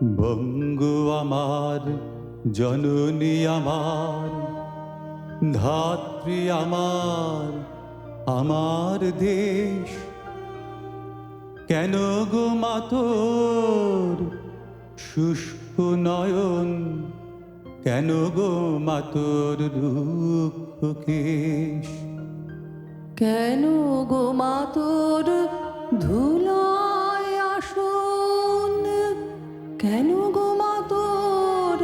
বঙ্গু আমার, জননী আমার, ধাত্রী আমার, আমার দেশ। কেন গো মা তোর শুষ্ক নয়ন, কেন গো মা তোর রুক্ষ কেশ? কেন গো মা তোর ধুলায় আসন, কেন গো মা তোর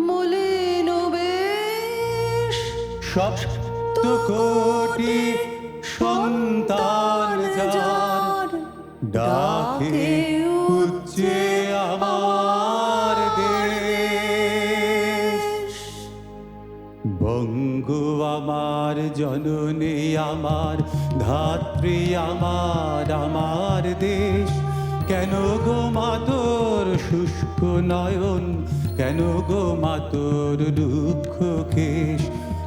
মলিন বেশ? সপ্ত কোটি সন্তান যার, ডাকে উচ্চে আমার দেশ। বঙ্গু আমার, জননী আমার, ধাত্রী আমার, আমার দেশ। কেন গো মা তোর শুষ্ক নয়ন, কেন গো মা তোর দুঃখ কেশ?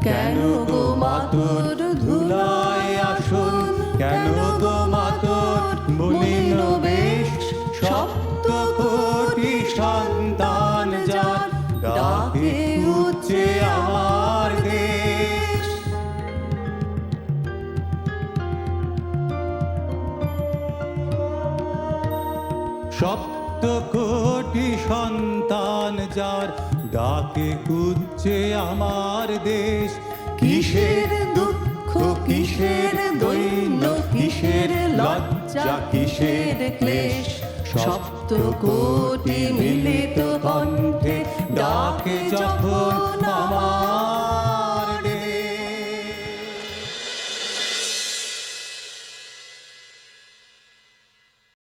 কেন গো মা তোর ধুলায় আসন, কেন গো মা তোর মলিন বেশ? সপ্ত কোটি সন্তান যার, ডাকে উচ্চে আমার দেশ। সপ্ত কোটি সন্তান যার, ডাকে উচ্চে আমার দেশ। কিসের দুঃখ, কিসের দৈন্য, কিসের লজ্জা, কিসের ক্লেশ? সপ্ত কোটি মিলিত কণ্ঠে